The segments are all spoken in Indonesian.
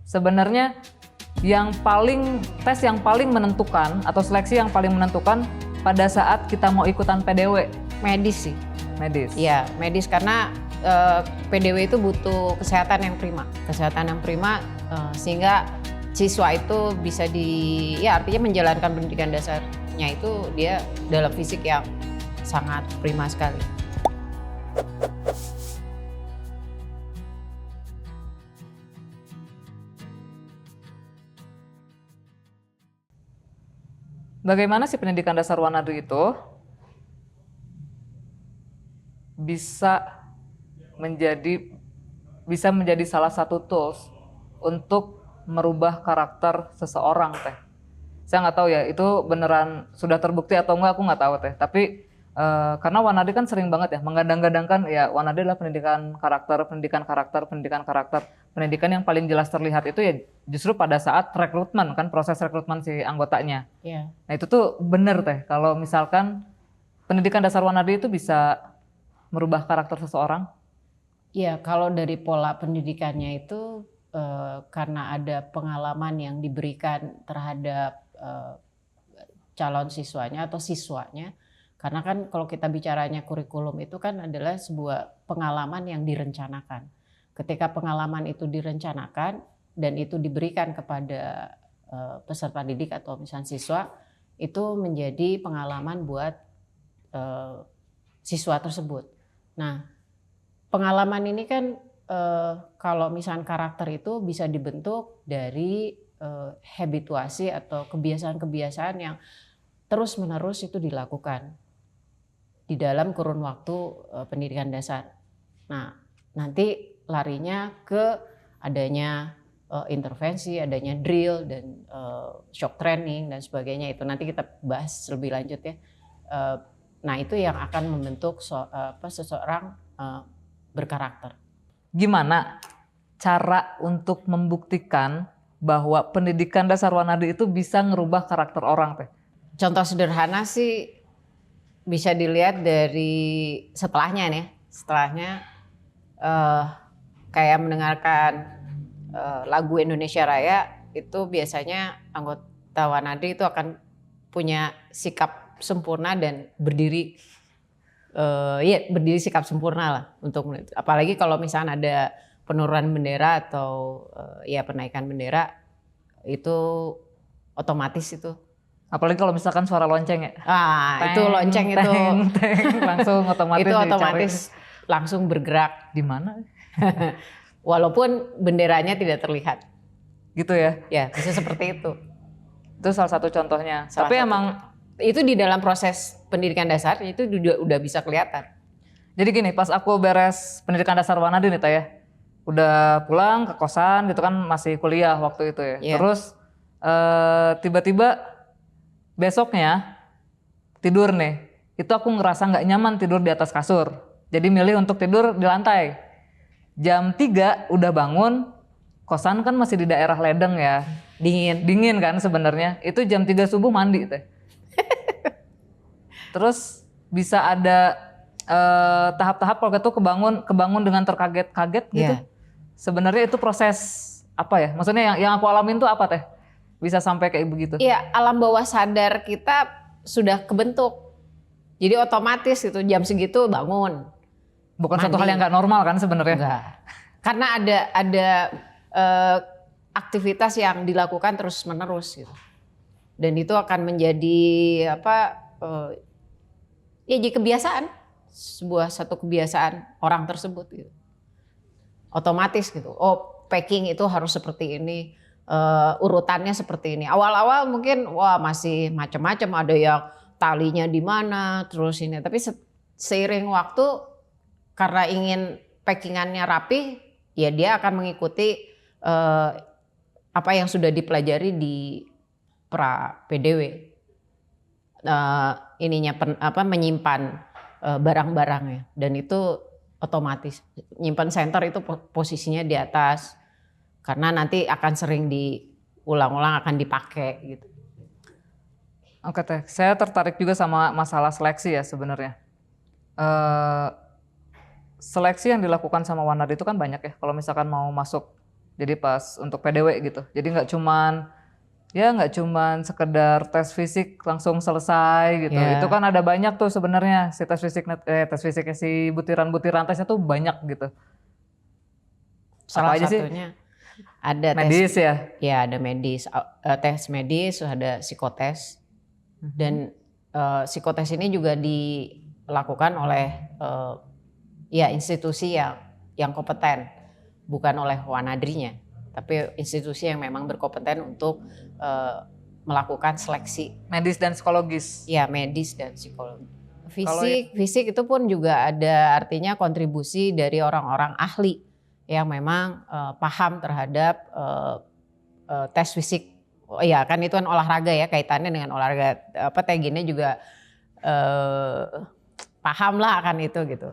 sebenarnya tes yang paling menentukan atau seleksi yang paling menentukan pada saat kita mau ikutan PDW? Medis sih. Medis. Iya, medis karena PDW itu butuh kesehatan yang prima, sehingga siswa itu bisa artinya menjalankan pendidikan dasarnya itu dia dalam fisik yang sangat prima sekali. Bagaimana sih pendidikan dasar Wanadu itu bisa menjadi salah satu tools untuk merubah karakter seseorang, Teh? Saya nggak tahu ya, itu beneran sudah terbukti atau enggak, aku nggak tahu, Teh. Tapi karena Wanadi kan sering banget ya menggadang-gadangkan ya Wanadi adalah pendidikan karakter. Pendidikan yang paling jelas terlihat itu ya justru pada saat rekrutmen kan, proses rekrutmen si anggotanya. Yeah. Nah itu tuh bener, Teh, kalau misalkan pendidikan dasar Wanadi itu bisa merubah karakter seseorang. Iya, kalau dari pola pendidikannya itu karena ada pengalaman yang diberikan terhadap calon siswanya atau siswanya. Karena kan kalau kita bicaranya kurikulum itu kan adalah sebuah pengalaman yang direncanakan. Ketika pengalaman itu direncanakan dan itu diberikan kepada peserta didik atau misalnya siswa, itu menjadi pengalaman buat siswa tersebut. Nah, pengalaman ini kan kalau misalnya karakter itu bisa dibentuk dari habituasi atau kebiasaan-kebiasaan yang terus-menerus itu dilakukan di dalam kurun waktu pendidikan dasar. Nah, nanti larinya ke adanya intervensi, adanya drill dan shock training dan sebagainya. Itu nanti kita bahas lebih lanjut ya. Nah, itu yang akan membentuk seseorang berkarakter. Gimana cara untuk membuktikan bahwa pendidikan dasar Wanadi itu bisa ngerubah karakter orang, Teh? Contoh sederhana sih bisa dilihat dari setelahnya nih. Setelahnya kayak mendengarkan lagu Indonesia Raya, itu biasanya anggota Wanadi itu akan punya sikap sempurna dan berdiri sikap sempurna lah untuk, apalagi kalau misalnya ada penurunan bendera atau penaikan bendera, itu otomatis itu. Apalagi kalau misalkan suara lonceng ya. Itu lonceng itu langsung otomatis itu otomatis langsung bergerak. Di mana? Walaupun benderanya tidak terlihat. Gitu ya? Ya, bisa seperti itu. Itu salah satu contohnya. Tapi emang itu di dalam proses pendidikan dasar itu udah bisa kelihatan. Jadi gini, pas aku beres pendidikan dasar Wanadi nih, Teh, ya. Udah pulang ke kosan gitu kan, masih kuliah waktu itu ya. Yeah. Terus tiba-tiba besoknya tidur nih, itu aku ngerasa nggak nyaman tidur di atas kasur. Jadi milih untuk tidur di lantai. Jam 3 udah bangun, kosan kan masih di daerah ledeng ya. Dingin kan sebenarnya. Itu jam 3 subuh mandi, Teh. Terus bisa ada tahap-tahap kalau gitu kebangun dengan terkaget-kaget gitu. Yeah. Sebenarnya itu proses apa ya? Maksudnya yang aku alamin tuh apa, Teh? Bisa sampai kayak begitu? Iya, alam bawah sadar kita sudah kebentuk. Jadi otomatis itu jam segitu bangun. Bukan satu hal yang nggak normal kan sebenarnya? Enggak. Karena ada aktivitas yang dilakukan terus-menerus gitu. Dan itu akan menjadi jadi kebiasaan, satu kebiasaan orang tersebut gitu. Otomatis gitu. Oh, packing itu harus seperti ini, urutannya seperti ini. Awal-awal mungkin masih macam-macam, ada yang talinya di mana, terus ini. Tapi seiring waktu karena ingin packingannya rapi, ya dia akan mengikuti apa yang sudah dipelajari di pra PDW. Menyimpan barang-barangnya, dan itu otomatis nyimpan center itu posisinya di atas karena nanti akan sering diulang-ulang, akan dipakai gitu. Oke, Teh, saya tertarik juga sama masalah seleksi ya sebenarnya. Seleksi yang dilakukan sama Wanadi itu kan banyak ya. Kalau misalkan mau masuk Jadi pas untuk PDW gitu. Jadi nggak cuman sekedar tes fisik langsung selesai gitu. Ya. Itu kan ada banyak tuh sebenarnya si tes fisiknya si butiran-butiran tesnya tuh banyak gitu. Salah Apa aja sih? satunya ada Medis tes, ya. ya ada medis, tes medis, ada psikotes, dan psikotes ini juga dilakukan oleh ya institusi yang kompeten, bukan oleh Wanadrinya, tapi institusi yang memang berkompeten untuk melakukan seleksi. Medis dan psikologis. Ya, medis dan psikologi. Kalau Fisik itu pun juga ada artinya kontribusi dari orang-orang ahli yang memang paham terhadap tes fisik. Oh iya, kan itu kan olahraga ya, kaitannya dengan olahraga. Teginnya juga paham lah akan itu gitu.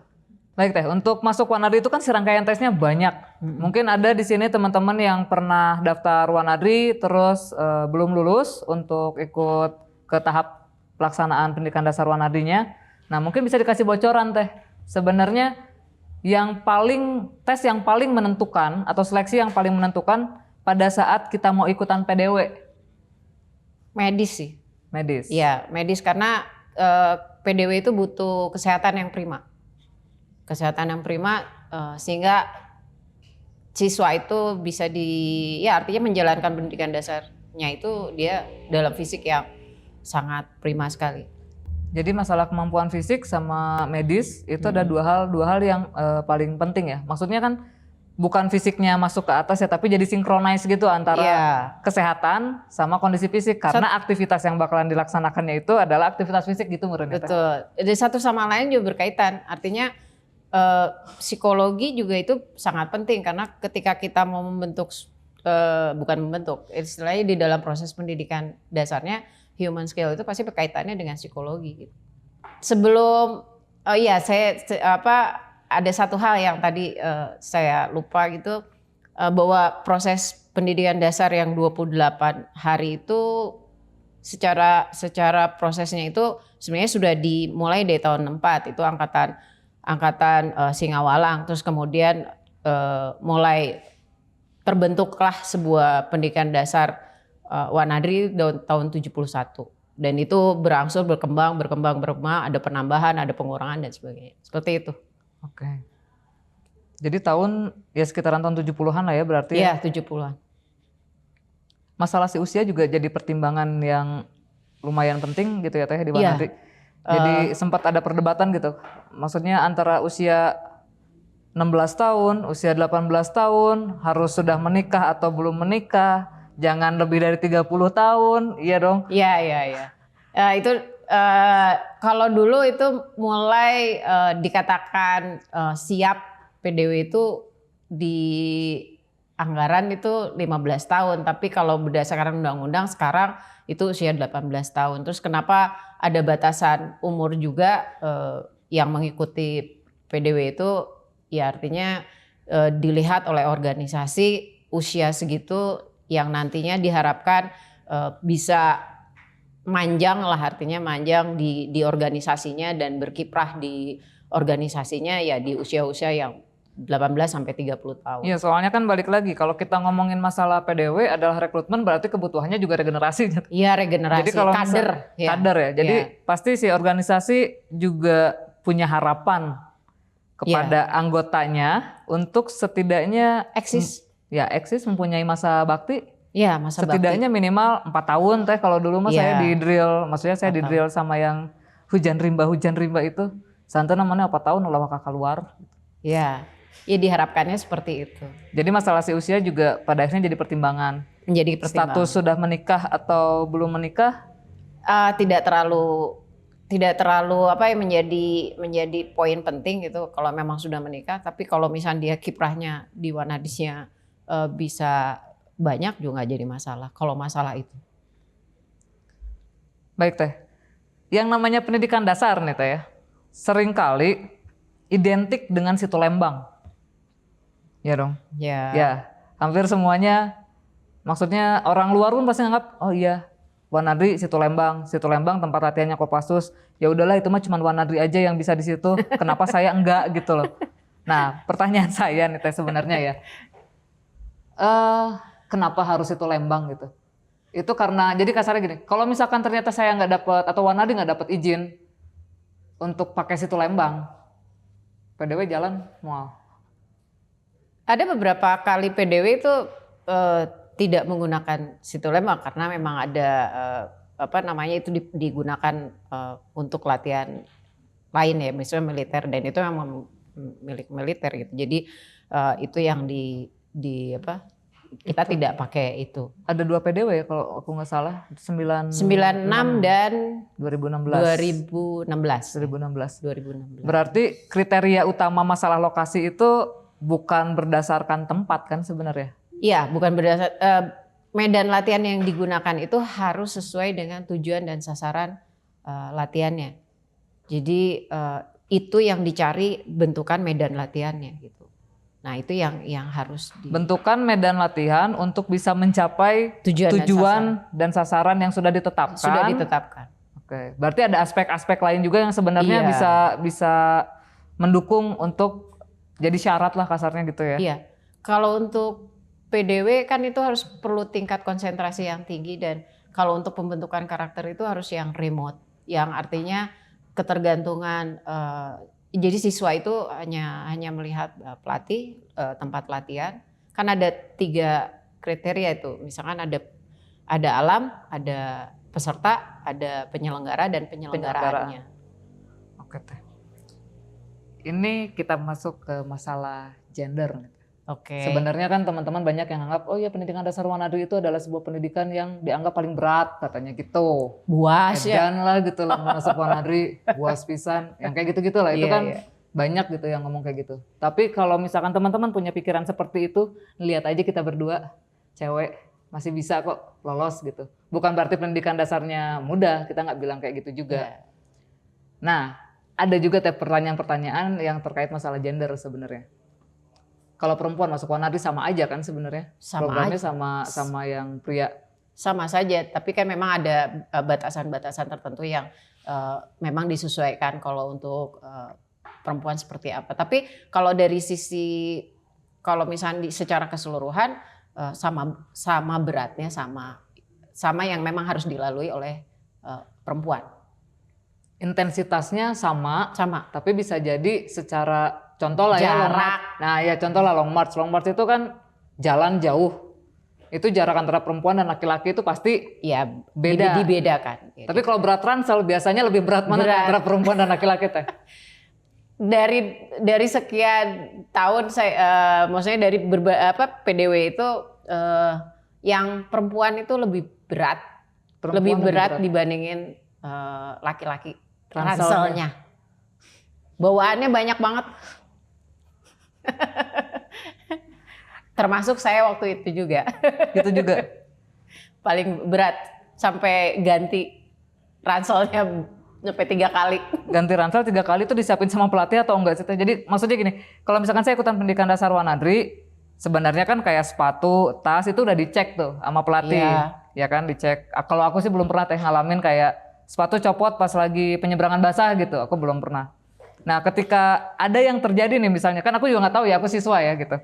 Baik Teh, untuk masuk Wanadri itu kan serangkaian tesnya banyak. Mungkin ada di sini teman-teman yang pernah daftar Wanadri terus belum lulus untuk ikut ke tahap pelaksanaan pendidikan dasar Wanadrinya. Nah, mungkin bisa dikasih bocoran Teh. Sebenarnya tes yang paling menentukan atau seleksi yang paling menentukan pada saat kita mau ikutan PDW. Medis sih. Medis. Iya, medis karena PDW itu butuh kesehatan yang prima. Kesehatan yang prima sehingga siswa itu bisa artinya menjalankan pendidikan dasarnya itu dia dalam fisik yang sangat prima sekali. Jadi masalah kemampuan fisik sama medis itu ada dua hal yang paling penting ya. Maksudnya kan bukan fisiknya masuk ke atas ya, tapi jadi sinkronize gitu antara kesehatan sama kondisi fisik karena aktivitas yang bakalan dilaksanakannya itu adalah aktivitas fisik gitu menurut Teh. Betul. Jadi satu sama lain juga berkaitan. Artinya psikologi juga itu sangat penting karena ketika kita mau istilahnya di dalam proses pendidikan dasarnya human skill itu pasti berkaitannya dengan psikologi gitu. Sebelum ada satu hal yang tadi saya lupa gitu, bahwa proses pendidikan dasar yang 28 hari itu secara prosesnya itu sebenarnya sudah dimulai dari tahun 64, itu angkatan Singawalang, terus kemudian mulai terbentuklah sebuah pendidikan dasar Wanadri tahun 71, dan itu berangsur berkembang, ada penambahan, ada pengurangan dan sebagainya, seperti itu. Oke. Jadi sekitaran tahun 70-an lah ya berarti. Iya, 70-an. Masalah si usia juga jadi pertimbangan yang lumayan penting gitu ya Teh di Wanadri. Jadi sempat ada perdebatan gitu. Maksudnya antara usia 16 tahun, usia 18 tahun, harus sudah menikah atau belum menikah, jangan lebih dari 30 tahun, iya dong? Iya. Itu kalau dulu itu mulai dikatakan siap PDW itu di anggaran itu 15 tahun, tapi kalau berdasarkan undang-undang sekarang itu usia 18 tahun. Terus kenapa ada batasan umur juga yang mengikuti PDW itu, ya artinya dilihat oleh organisasi usia segitu yang nantinya diharapkan bisa manjang lah, artinya manjang di organisasinya dan berkiprah di organisasinya ya di usia-usia yang 18 sampai 30 tahun. Iya, soalnya kan balik lagi kalau kita ngomongin masalah PDW adalah rekrutmen, berarti kebutuhannya juga regenerasi. Iya, regenerasi. Jadi kalau kader ya. Jadi pasti si organisasi juga punya harapan kepada anggotanya untuk setidaknya eksis mempunyai masa bakti. Iya, masa setidaknya bakti. Minimal 4 tahun Teh. Kalau dulu mah saya di drill, maksudnya saya di drill sama yang hujan rimba itu. Santai namanya 4 tahun ulah kakak keluar. Iya. Ya diharapkannya seperti itu. Jadi masalah si usia juga pada akhirnya jadi pertimbangan. Menjadi pertimbangan. Status sudah menikah atau belum menikah? Tidak terlalu menjadi poin penting gitu kalau memang sudah menikah. Tapi kalau misalnya dia kiprahnya di Wanadisnya bisa banyak juga nggak jadi masalah. Kalau masalah itu. Baik Teh. Yang namanya pendidikan dasar nih Teh ya, seringkali identik dengan Situ Lembang. Ya dong. Ya, hampir semuanya. Maksudnya orang luar pun pasti nganggap, oh iya, Wanadri Situ Lembang tempat latihannya Kopassus. Ya udahlah itu mah cuma Wanadri aja yang bisa di situ. Kenapa saya enggak gitu loh. Nah, pertanyaan saya nih Teh sebenarnya ya. Kenapa harus itu Lembang gitu? Itu karena jadi kasarnya gini, kalau misalkan ternyata saya nggak dapat atau Wanadi nggak dapat izin untuk pakai situ Lembang, PDW jalan mual. Ada beberapa kali PDW itu tidak menggunakan situ Lembang karena memang ada itu digunakan untuk latihan lain ya, misalnya militer, dan itu memang milik militer gitu. Jadi itu yang kita tidak pakai itu. Ada 2 PDW ya kalau aku nggak salah, 96 dan 2016. 2016. Berarti kriteria utama masalah lokasi itu bukan berdasarkan tempat kan sebenarnya? Iya, bukan berdasar medan latihan yang digunakan itu harus sesuai dengan tujuan dan sasaran latihannya. Jadi itu yang dicari bentukan medan latihannya gitu. Nah, itu yang harus bentukan medan latihan untuk bisa mencapai tujuan dan sasaran yang sudah ditetapkan. Sudah ditetapkan. Oke, berarti ada aspek-aspek lain juga yang sebenarnya bisa mendukung untuk jadi syarat lah kasarnya gitu ya. Iya. Kalau untuk PDW kan itu harus perlu tingkat konsentrasi yang tinggi, dan kalau untuk pembentukan karakter itu harus yang remote, yang artinya ketergantungan. Jadi siswa itu hanya melihat pelatih, tempat latihan. Kan ada 3 kriteria itu. Misalkan ada alam, ada peserta, ada penyelenggara dan penyelenggaraannya. Oke teh. Ini kita masuk ke masalah gender. Oke. Sebenarnya kan teman-teman banyak yang anggap, oh ya pendidikan dasar Wanadi itu adalah sebuah pendidikan yang dianggap paling berat katanya gitu. Buas ya. Dan lah gitu lah masuk Wanadi, buas pisan, yang kayak gitu-gitu lah. Itu kan banyak gitu yang ngomong kayak gitu. Tapi kalau misalkan teman-teman punya pikiran seperti itu, lihat aja kita berdua, cewek masih bisa kok lolos gitu. Bukan berarti pendidikan dasarnya mudah, kita nggak bilang kayak gitu juga. Nah, ada juga pertanyaan-pertanyaan yang terkait masalah gender sebenarnya. Kalau perempuan masuk Wanadi sama aja kan sebenarnya? Programnya sama yang pria. Sama saja, tapi kan memang ada batasan-batasan tertentu yang memang disesuaikan kalau untuk perempuan seperti apa. Tapi kalau dari sisi, kalau misalnya secara keseluruhan sama beratnya, sama yang memang harus dilalui oleh perempuan. Intensitasnya sama, tapi bisa jadi secara contoh lah ya long march. Nah ya contoh lah long march. Long march itu kan jalan jauh. Itu jarak antara perempuan dan laki-laki itu pasti ya beda. Dibedakan. Tapi kalau berat ransel biasanya lebih berat mana antara perempuan dan laki-laki teh? Dari sekian tahun saya, maksudnya dari PDW itu yang perempuan itu lebih berat, dibandingin laki-laki. Ranselnya. Bawaannya banyak banget. Termasuk saya waktu itu juga. Itu juga. Paling berat sampai ganti ranselnya sampai 3 kali. Ganti ransel 3 kali itu disiapin sama pelatih atau enggak sih? Jadi maksudnya gini, kalau misalkan saya ikutan pendidikan dasar Wanadri, sebenarnya kan kayak sepatu, tas itu udah dicek tuh sama pelatih. Ya kan dicek. Kalau aku sih belum pernah ngalamin kayak sepatu copot pas lagi penyeberangan basah gitu, aku belum pernah. Nah ketika ada yang terjadi nih misalnya, kan aku juga nggak tahu ya, aku siswa ya gitu.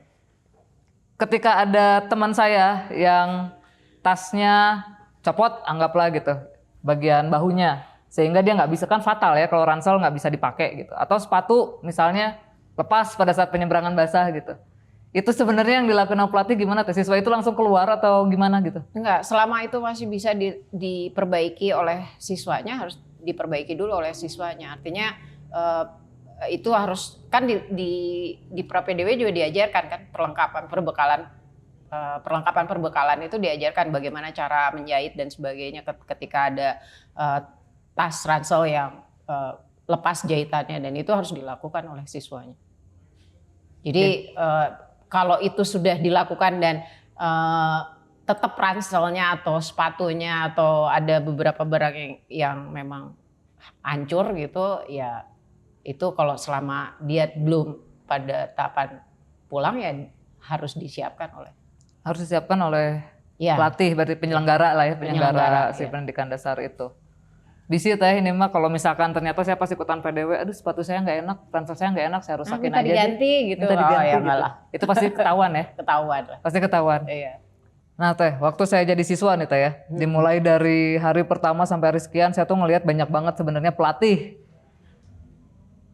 Ketika ada teman saya yang tasnya copot, anggaplah gitu, bagian bahunya, sehingga dia nggak bisa, kan fatal ya kalau ransel nggak bisa dipakai gitu. Atau sepatu misalnya lepas pada saat penyeberangan basah gitu. Itu sebenarnya yang dilakukan pelatih gimana? Siswa itu langsung keluar atau gimana gitu? Enggak, selama itu masih bisa diperbaiki oleh siswanya, harus diperbaiki dulu oleh siswanya. Artinya itu harus kan di pra PDW juga diajarkan kan perlengkapan perbekalan itu diajarkan bagaimana cara menjahit dan sebagainya ketika ada tas ransel yang lepas jahitannya, dan itu harus dilakukan oleh siswanya. Jadi kalau itu sudah dilakukan dan tetap ranselnya atau sepatunya atau ada beberapa barang yang memang hancur gitu, ya itu kalau selama dia belum pada tahapan pulang ya harus disiapkan oleh pelatih, berarti penyelenggara lah ya, penyelenggara si pendidikan dasar itu. Bisi teh ini mah kalau misalkan ternyata saya pas ikutan PDW, aduh sepatu saya nggak enak, transfer saya nggak enak, saya rusakin minta aja deh. diganti gitu. Minta diganti ya gitu. enggak lah. Itu pasti ketahuan ya. Ketahuan lah. Pasti ketahuan. Iya. Nah teh, waktu saya jadi siswa nih teh ya, dimulai dari hari pertama sampai hari sekian, saya tuh ngelihat banyak banget sebenarnya pelatih.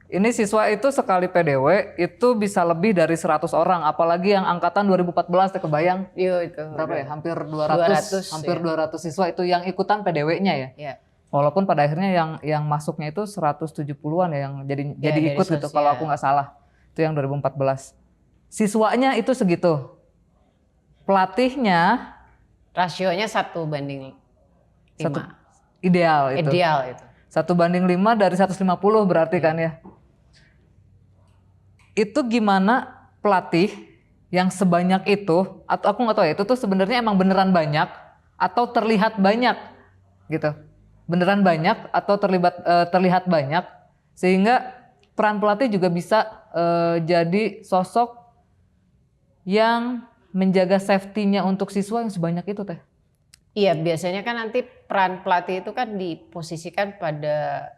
Ini siswa itu sekali PDW itu bisa lebih dari 100 orang, apalagi yang angkatan 2014 teh kebayang. Iya itu. Berapa ya? Hampir 200, hampir 200 siswa itu yang ikutan PDW-nya ya. Iya. Walaupun pada akhirnya yang masuknya itu 170-an ya yang jadi ikut gitu kalau aku nggak salah. Itu yang 2014. Siswanya itu segitu. Pelatihnya rasionya 1:5. Ideal itu. Ideal itu. 1:5 dari 150 berarti kan ya. Itu gimana pelatih yang sebanyak itu, atau aku nggak tahu ya, itu tuh sebenarnya emang beneran banyak atau terlihat banyak gitu. Beneran banyak atau terlihat banyak sehingga peran pelatih juga bisa jadi sosok yang menjaga safety-nya untuk siswa yang sebanyak itu teh. Iya, biasanya kan nanti peran pelatih itu kan diposisikan pada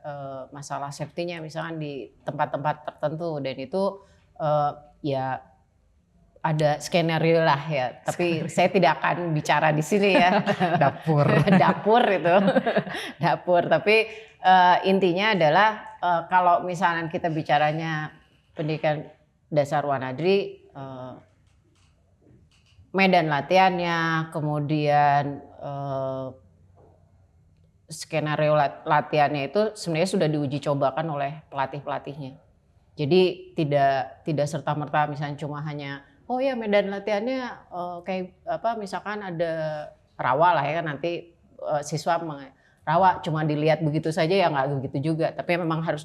masalah safety-nya, misalkan di tempat-tempat tertentu, dan itu ya ada skenario lah ya. Tapi saya tidak akan bicara di sini ya. Dapur itu, dapur. Tapi intinya adalah kalau misalnya kita bicaranya pendidikan dasar Wanadri, medan latihannya, kemudian skenario latihannya itu sebenarnya sudah diuji cobakan oleh pelatih-pelatihnya. Jadi tidak serta-merta misalnya cuma hanya oh ya medan latihannya kayak apa misalkan ada rawa lah ya kan nanti siswa rawa cuma dilihat begitu saja ya nggak begitu juga, tapi memang harus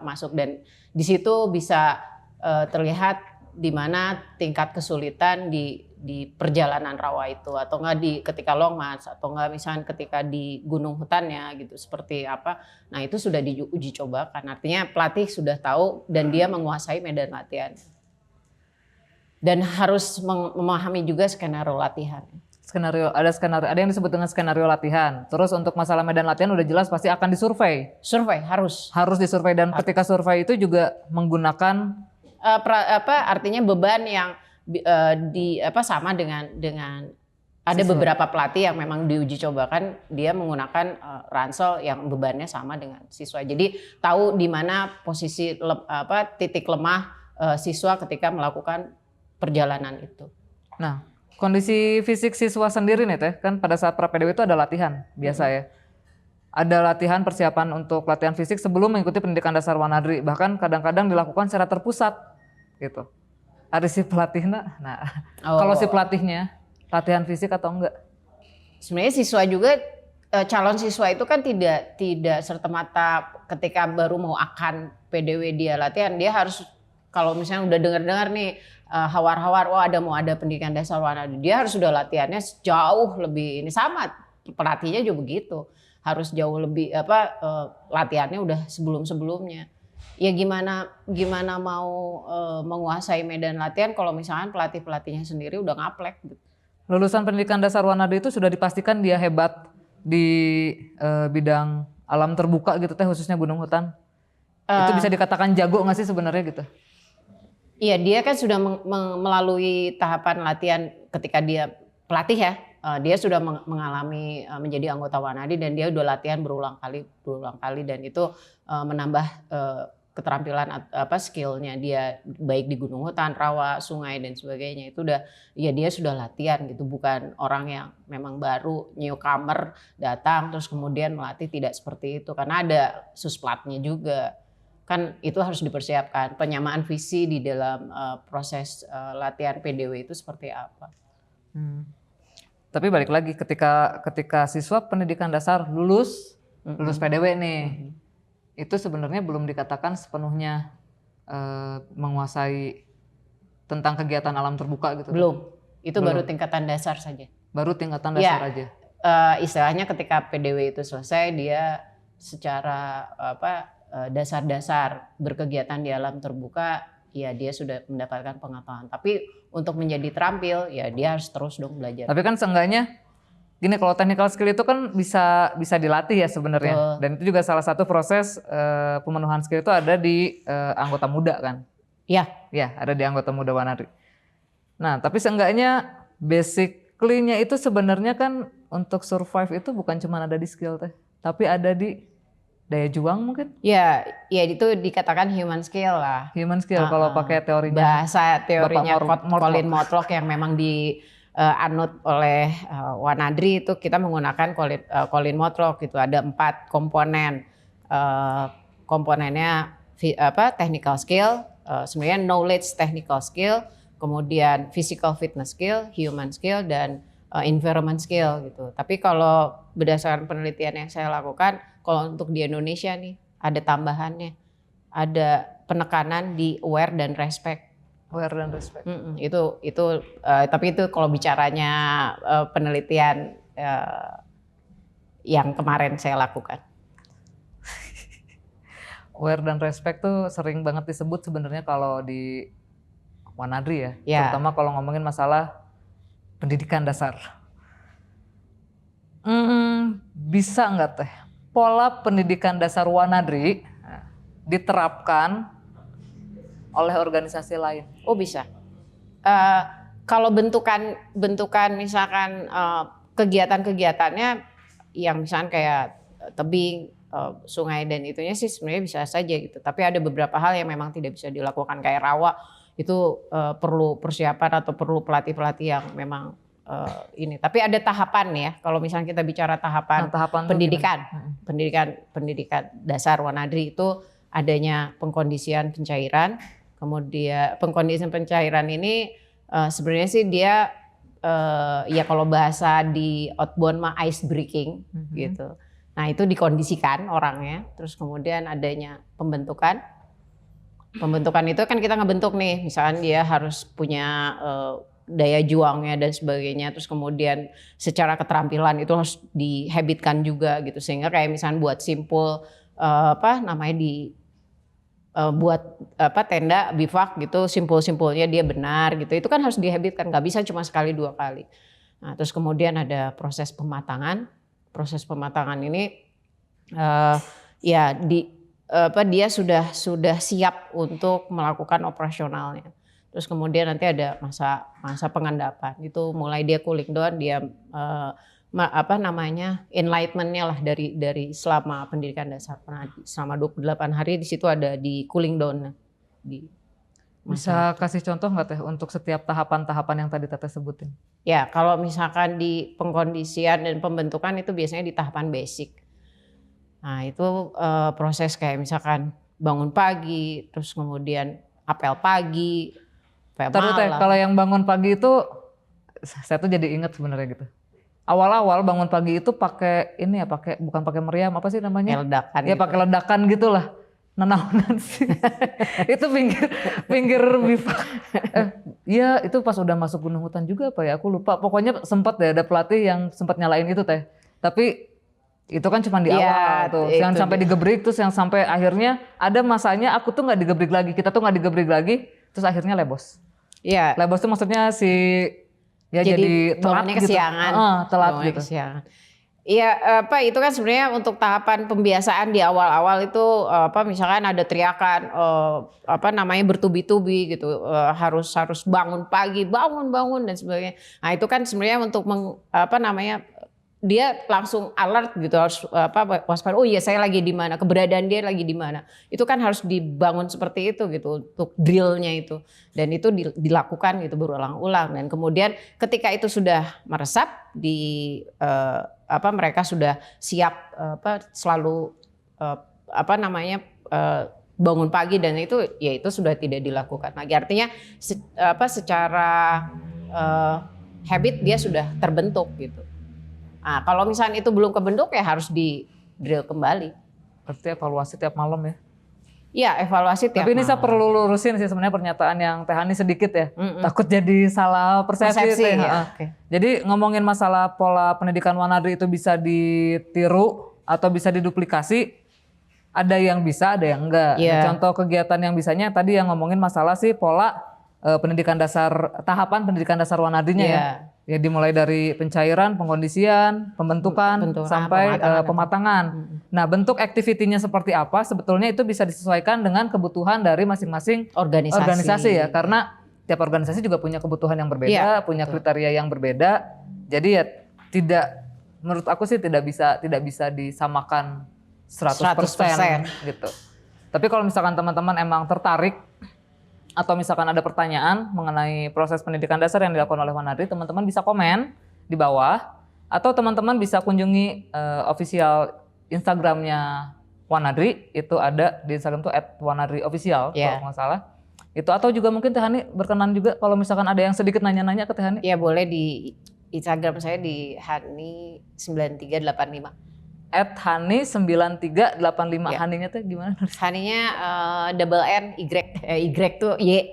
masuk dan di situ bisa terlihat di mana tingkat kesulitan di perjalanan rawa itu, atau enggak ketika long march, atau enggak misalnya ketika di gunung hutannya gitu seperti apa. Nah itu sudah diuji cobakan, artinya pelatih sudah tahu dan dia menguasai medan latihan dan harus memahami juga skenario latihan. Ada yang disebut dengan skenario latihan. Terus untuk masalah medan latihan udah jelas pasti akan disurvei. Harus disurvei, dan ketika survei itu juga menggunakan artinya beban yang sama dengan ada siswa. Beberapa pelatih yang memang diuji cobakan dia menggunakan ransel yang bebannya sama dengan siswa. Jadi tahu di mana posisi titik lemah siswa ketika melakukan perjalanan itu. Nah, kondisi fisik siswa sendiri nih teh, kan pada saat pra-PDW itu ada latihan biasa ya. Ada latihan persiapan untuk latihan fisik sebelum mengikuti pendidikan dasar Wanadri, bahkan kadang-kadang dilakukan secara terpusat gitu. Ada si pelatihnya, kalau si pelatihnya latihan fisik atau enggak? Sebenarnya siswa juga calon siswa itu kan tidak serta-merta ketika baru mau akan PDW dia latihan, dia harus kalau misalnya udah dengar-dengar nih hawar-hawar, mau ada pendidikan dasar Wanadri, dia harus sudah latihannya jauh lebih ini, sama pelatihnya juga begitu, harus jauh lebih latihannya udah sebelum-sebelumnya. Ya gimana mau menguasai medan latihan kalau misalkan pelatihnya sendiri udah ngaplek gitu. Lulusan pendidikan dasar Wanadri itu sudah dipastikan dia hebat di bidang alam terbuka gitu teh, khususnya gunung hutan. Itu bisa dikatakan jago nggak sih sebenarnya gitu? Iya, dia kan sudah melalui tahapan latihan ketika dia pelatih ya. Dia sudah mengalami menjadi anggota Wanadri dan dia udah latihan berulang kali dan itu menambah keterampilan skillnya dia baik di gunung hutan, rawa, sungai dan sebagainya. Itu dia sudah latihan gitu, bukan orang yang memang baru newcomer datang terus kemudian melatih, tidak seperti itu karena ada susplatnya juga. Kan itu harus dipersiapkan, penyamaan visi di dalam proses latihan PDW itu seperti apa. Tapi balik lagi ketika siswa pendidikan dasar lulus PDW nih, itu sebenarnya belum dikatakan sepenuhnya menguasai tentang kegiatan alam terbuka gitu. Belum. Baru tingkatan dasar saja. Baru tingkatan dasar aja. Istilahnya ketika PDW itu selesai, dia secara dasar-dasar berkegiatan di alam terbuka, ya dia sudah mendapatkan pengetahuan. Tapi untuk menjadi terampil, ya dia harus terus dong belajar. Tapi kan seenggaknya gini, kalau technical skill itu kan bisa dilatih ya sebenarnya. Betul. Dan itu juga salah satu proses pemenuhan skill itu ada di anggota muda kan. Ya, Ya, ada di anggota muda Wanadri. Nah, tapi seenggaknya basically-nya itu sebenarnya kan untuk survive itu bukan cuma ada di skill teh, tapi ada di daya juang mungkin. ya, ya itu dikatakan human skill lah. Human skill kalau pakai teorinya Bahasa teorinya Bapak Colin Motlop yang memang anut oleh Wanadri itu kita menggunakan Colin Motlop gitu. Ada 4 komponen. Komponennya technical skill, sebenarnya knowledge technical skill, kemudian physical fitness skill, human skill, dan environment skill gitu. Tapi kalau berdasarkan penelitian yang saya lakukan, kalau untuk di Indonesia nih ada tambahannya, ada penekanan di aware dan respect. aware dan respect. Tapi itu kalau bicaranya penelitian yang kemarin saya lakukan. Aware dan respect tuh sering banget disebut sebenarnya kalau di Wanadri ya. Terutama kalau ngomongin masalah pendidikan dasar. Bisa nggak teh pola pendidikan dasar Wanadri diterapkan oleh organisasi lain? Oh bisa. Kalau bentukan misalkan kegiatan-kegiatannya yang misalkan kayak tebing, sungai dan itunya sih sebenarnya bisa saja gitu. Tapi ada beberapa hal yang memang tidak bisa dilakukan kayak rawa itu perlu persiapan atau perlu pelatih-pelatih yang memang ini. Tapi ada tahapan ya. Kalau misalnya kita bicara tahapan pendidikan dasar Wanadri itu adanya pengkondisian pencairan. Kemudian pengkondisian pencairan ini sebenarnya sih dia ya kalau bahasa di outbound mah ice breaking gitu. Nah itu dikondisikan orangnya. Terus kemudian adanya pembentukan. Pembentukan itu kan kita ngebentuk nih, misalkan dia harus punya daya juangnya dan sebagainya. Terus kemudian secara keterampilan itu harus dihabitkan juga gitu. Sehingga kayak misalkan buat simpul buat tenda bivak gitu, simpul-simpulnya dia benar gitu. Itu kan harus dihabitkan, nggak bisa cuma sekali 2 kali. Nah, terus kemudian ada proses pematangan. Proses pematangan ini dia sudah siap untuk melakukan operasionalnya. Terus kemudian nanti ada masa pengendapan. Itu mulai dia cooling down, dia enlightenment-nya lah dari selama pendidikan dasar selama 28 hari di situ ada di cooling down Bisa kasih contoh nggak teh untuk setiap tahapan-tahapan yang tadi Teteh sebutin? Ya, kalau misalkan di pengkondisian dan pembentukan itu biasanya di tahapan basic. Nah, itu proses kayak misalkan bangun pagi, terus kemudian apel pagi, apel malam. Teh, kalau yang bangun pagi itu saya tuh jadi ingat sebenarnya gitu. Awal-awal bangun pagi itu bukan pakai meriam, apa sih namanya? Ledakan. Ya pakai ledakan gitulah. Nenaunan sih. Itu pinggir bivak. Iya, itu pas udah masuk gunung hutan juga apa ya? Aku lupa. Pokoknya sempat deh ada pelatih yang sempat nyalain itu teh. Tapi itu kan cuma di awal tuh. Yang sampai digebrik, terus yang sampai akhirnya ada masanya aku tuh nggak digebrik lagi. Kita tuh nggak digebrik lagi. Terus akhirnya lebos. Iya. Lebos tuh maksudnya jadi telat gitu. Kesiangan. Telat gitu. Kesiangan. Iya, itu kan sebenarnya untuk tahapan pembiasaan di awal-awal itu misalkan ada teriakan bertubi-tubi gitu, harus bangun pagi, bangun dan sebagainya. Nah, itu kan sebenarnya untuk dia langsung alert gitu, harus waspada. Oh iya, saya lagi di mana, keberadaan dia lagi di mana. Itu kan harus dibangun seperti itu gitu untuk drillnya itu. Dan itu dilakukan gitu berulang-ulang, dan kemudian ketika itu sudah meresap mereka sudah siap selalu bangun pagi, dan itu sudah tidak dilakukan lagi. Artinya secara habit dia sudah terbentuk gitu. Nah, kalau misalnya itu belum kebentuk ya harus di drill kembali. Berarti evaluasi tiap malam ya? Iya, evaluasi tiap malam. Tapi ini saya perlu lurusin sih sebenarnya pernyataan yang Teh Hani sedikit ya. Takut jadi salah persepsi. Ya, okay. Jadi ngomongin masalah pola pendidikan Wanadri itu bisa ditiru atau bisa diduplikasi. Ada yang bisa, ada yang enggak. Yeah. Contoh kegiatan yang bisanya tadi yang ngomongin masalah sih pola pendidikan dasar, tahapan pendidikan dasar Wanadrinya ya. Ya dimulai dari pencairan, pengkondisian, pembentukan sampai pematangan. Nah, bentuk aktivitinya seperti apa sebetulnya itu bisa disesuaikan dengan kebutuhan dari masing-masing organisasi ya, karena tiap organisasi juga punya kebutuhan yang berbeda, punya kriteria yang berbeda. Jadi ya menurut aku sih tidak bisa disamakan 100% gitu. Tapi kalau misalkan teman-teman emang tertarik atau misalkan ada pertanyaan mengenai proses pendidikan dasar yang dilakukan oleh Wanadri, teman-teman bisa komen di bawah atau teman-teman bisa kunjungi official Instagramnya Wanadri, itu ada di Instagram tuh @wanadriofficial kalau nggak salah. Itu atau juga mungkin Teh Hani berkenan juga kalau misalkan ada yang sedikit nanya-nanya ke Teh Hani. Ya boleh di Instagram saya di Hani9385. @hani9385. Haninya tuh gimana? Haninya double N Y tuh Y.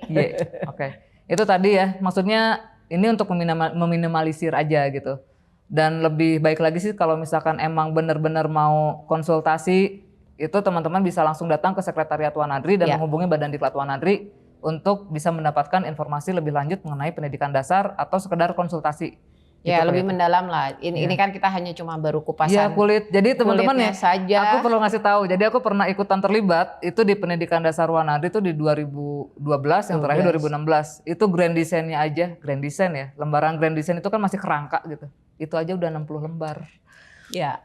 Oke. Itu tadi ya, maksudnya ini untuk meminimalisir aja gitu. Dan lebih baik lagi sih kalau misalkan emang benar-benar mau konsultasi, itu teman-teman bisa langsung datang ke Sekretariat Wanadri dan menghubungi Badan Diklat Wanadri untuk bisa mendapatkan informasi lebih lanjut mengenai pendidikan dasar atau sekedar konsultasi. Ya gitu, lebih mendalam lah. Ini kan kita hanya cuma baru kupasan. Ya kulit. Jadi teman-teman ya, saja. Aku perlu ngasih tahu. Jadi aku pernah ikutan terlibat itu di pendidikan dasar Wanadri itu di 2012, yang terakhir 2016. Itu grand design-nya aja, grand design ya. Lembaran grand design itu kan masih kerangka gitu. Itu aja udah 60 lembar. Ya.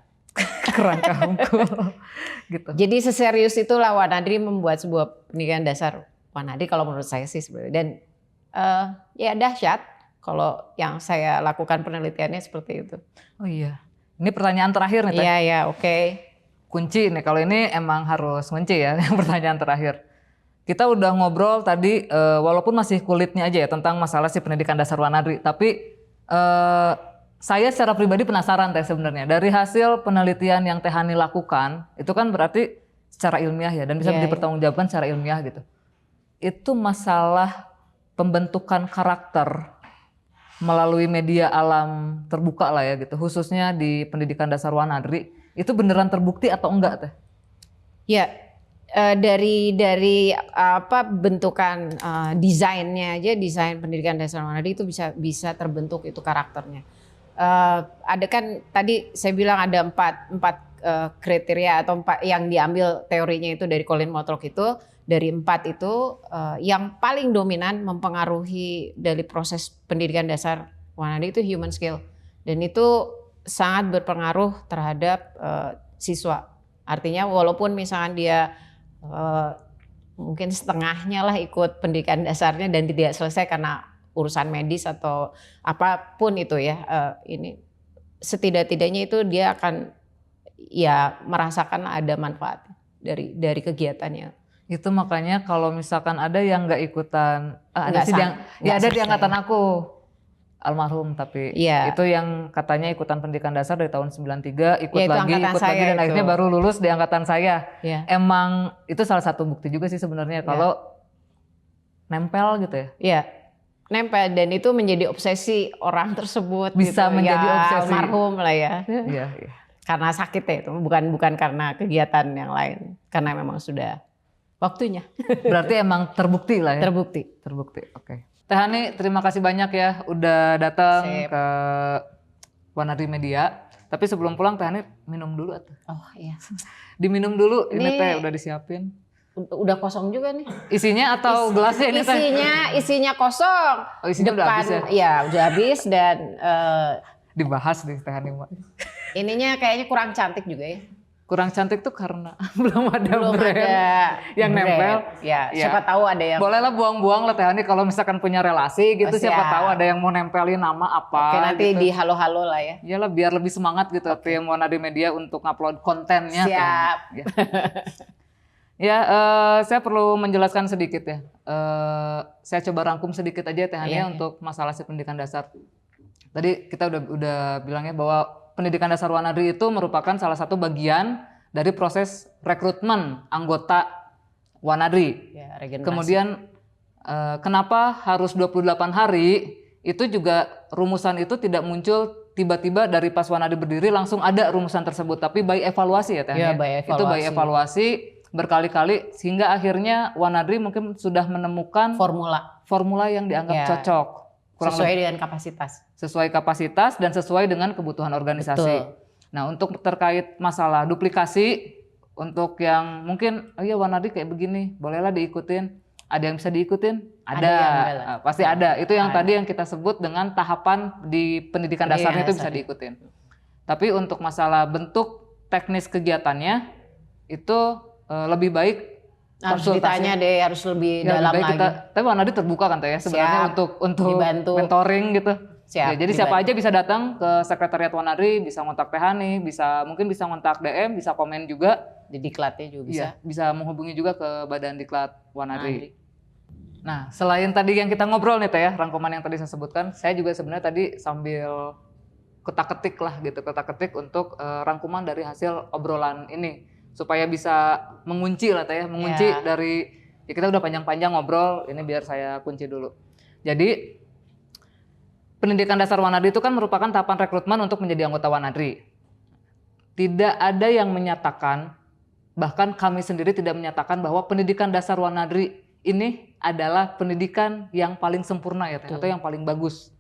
Kerangka hukum. Gitu. Jadi seserius itulah Wanadri membuat sebuah pendidikan dasar Wanadri kalau menurut saya sih sebenarnya. Dan ya dahsyat. Kalau yang saya lakukan penelitiannya seperti itu. Oh iya. Ini pertanyaan terakhir nih Teh. Iya, oke. Kunci nih, kalau ini emang harus kunci ya, yang pertanyaan terakhir. Kita udah ngobrol tadi, walaupun masih kulitnya aja ya tentang masalah si pendidikan dasar Wanadri. Tapi saya secara pribadi penasaran Teh sebenarnya. Dari hasil penelitian yang Teh Hani lakukan, itu kan berarti secara ilmiah ya, dan bisa dipertanggungjawabkan secara ilmiah gitu. Itu masalah pembentukan karakter melalui media alam terbuka lah ya gitu, khususnya di pendidikan dasar Wanadri, itu beneran terbukti atau enggak Teh? Ya, dari apa bentukan desainnya aja, desain pendidikan dasar Wanadri itu bisa terbentuk itu karakternya. Ada kan tadi saya bilang ada empat kriteria atau 4 yang diambil teorinya itu dari Colin Mottrock itu. Dari 4 itu yang paling dominan mempengaruhi dari proses pendidikan dasar Wanadri itu human skill, dan itu sangat berpengaruh terhadap siswa. Artinya walaupun misalkan dia mungkin setengahnya lah ikut pendidikan dasarnya dan tidak selesai karena urusan medis atau apapun itu ya, ini setidak-tidaknya itu dia akan ya merasakan ada manfaat dari kegiatannya. Itu makanya kalau misalkan ada yang nggak ikutan, ada sih yang ada di angkatan aku almarhum, tapi itu yang katanya ikutan pendidikan dasar dari tahun 93, ikut lagi dan akhirnya baru lulus di angkatan saya. Emang itu salah satu bukti juga sih sebenarnya kalau nempel gitu ya. Iya, nempel, dan itu menjadi obsesi orang tersebut. Bisa gitu. Menjadi obsesi almarhum lah ya. Iya. Karena sakit ya itu, bukan karena kegiatan yang lain, karena memang sudah waktunya. Berarti emang terbukti lah ya. Terbukti. Oke. Teh Hani, terima kasih banyak ya udah datang ke Wanadri Media. Tapi sebelum pulang Teh Hani minum dulu atuh. Oh iya. Diminum dulu. Ini teh udah disiapin. Udah kosong juga nih. Isinya atau gelasnya ini teh? Isinya kosong. Oh, isinya udah habis ya? Iya, udah habis dan dibahas nih Teh Hani. Ininya kayaknya kurang cantik juga ya. Kurang cantik tuh karena belum ada yang nempel. Ya, siapa tahu ada yang. Bolehlah buang-buang lah Teh Hani kalau misalkan punya relasi gitu, siapa tahu ada yang mau nempelin nama apa. Oke, nanti gitu. Di halo-halo lah ya. Iyalah biar lebih semangat gitu tim Wanadri Media untuk ngupload kontennya. Siap. Saya perlu menjelaskan sedikit ya. Saya coba rangkum sedikit aja Teh Hani untuk masalah si pendidikan dasar. Tadi kita udah bilangnya bahwa pendidikan dasar Wanadri itu merupakan salah satu bagian dari proses rekrutmen anggota Wanadri. Kemudian kenapa harus 28 hari? Itu juga rumusan itu tidak muncul tiba-tiba dari pas Wanadri berdiri langsung ada rumusan tersebut, tapi by evaluasi ya Teh. By evaluasi. Itu by evaluasi berkali-kali sehingga akhirnya Wanadri mungkin sudah menemukan formula yang dianggap cocok. Sesuai dengan kapasitas. Sesuai kapasitas dan sesuai dengan kebutuhan organisasi. Betul. Nah, untuk terkait masalah duplikasi, untuk yang mungkin Wanadri kayak begini, bolehlah diikutin. Ada yang bisa diikutin? Ada. Pasti ada. Itu yang tadi yang kita sebut dengan tahapan di pendidikan dasarnya itu bisa diikutin. Tapi untuk masalah bentuk teknis kegiatannya itu lebih baik harus ditanya deh, harus lebih dalam lagi. Tapi Wanadri terbuka kan Teh ya sebenarnya untuk dibantu. Mentoring gitu. Siap, jadi siapa aja bisa datang ke sekretariat Wanadri, bisa ngontak Teh Hani, mungkin bisa ngontak DM, bisa komen juga di diklatnya juga bisa. Bisa menghubungi juga ke Badan Diklat Wanadri. Nah, selain tadi yang kita ngobrol nih Teh ya, rangkuman yang tadi saya sebutkan, saya juga sebenarnya tadi sambil ketak-ketik untuk rangkuman dari hasil obrolan ini supaya bisa mengunci lah Teh ya, mengunci dari kita udah panjang-panjang ngobrol, ini biar saya kunci dulu. Jadi pendidikan dasar Wanadri itu kan merupakan tahapan rekrutmen untuk menjadi anggota Wanadri. Tidak ada yang menyatakan, bahkan kami sendiri tidak menyatakan bahwa pendidikan dasar Wanadri ini adalah pendidikan yang paling sempurna ya Teh, atau yang paling bagus.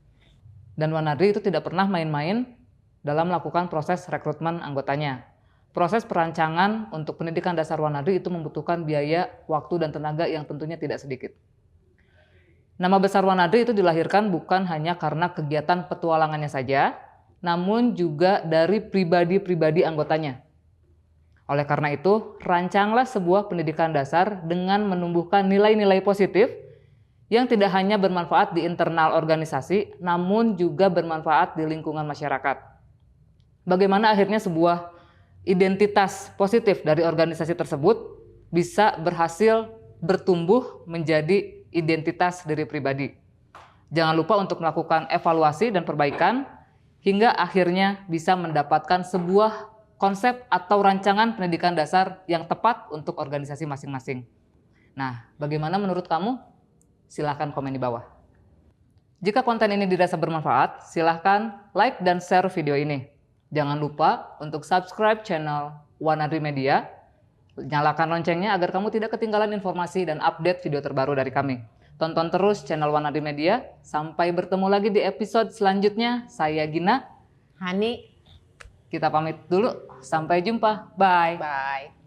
Dan Wanadri itu tidak pernah main-main dalam melakukan proses rekrutmen anggotanya. Proses perancangan untuk pendidikan dasar Wanadri itu membutuhkan biaya, waktu, dan tenaga yang tentunya tidak sedikit. Nama besar Wanadri itu dilahirkan bukan hanya karena kegiatan petualangannya saja, namun juga dari pribadi-pribadi anggotanya. Oleh karena itu, rancanglah sebuah pendidikan dasar dengan menumbuhkan nilai-nilai positif yang tidak hanya bermanfaat di internal organisasi, namun juga bermanfaat di lingkungan masyarakat. Bagaimana akhirnya sebuah identitas positif dari organisasi tersebut bisa berhasil bertumbuh menjadi identitas diri pribadi. Jangan lupa untuk melakukan evaluasi dan perbaikan hingga akhirnya bisa mendapatkan sebuah konsep atau rancangan pendidikan dasar yang tepat untuk organisasi masing-masing. Nah, bagaimana menurut kamu? Silahkan komen di bawah. Jika konten ini dirasa bermanfaat, silahkan like dan share video ini. Jangan lupa untuk subscribe channel Wanadri Media. Nyalakan loncengnya agar kamu tidak ketinggalan informasi dan update video terbaru dari kami. Tonton terus channel Wanadri Media. Sampai bertemu lagi di episode selanjutnya. Saya Gina. Hani. Kita pamit dulu. Sampai jumpa. Bye. Bye.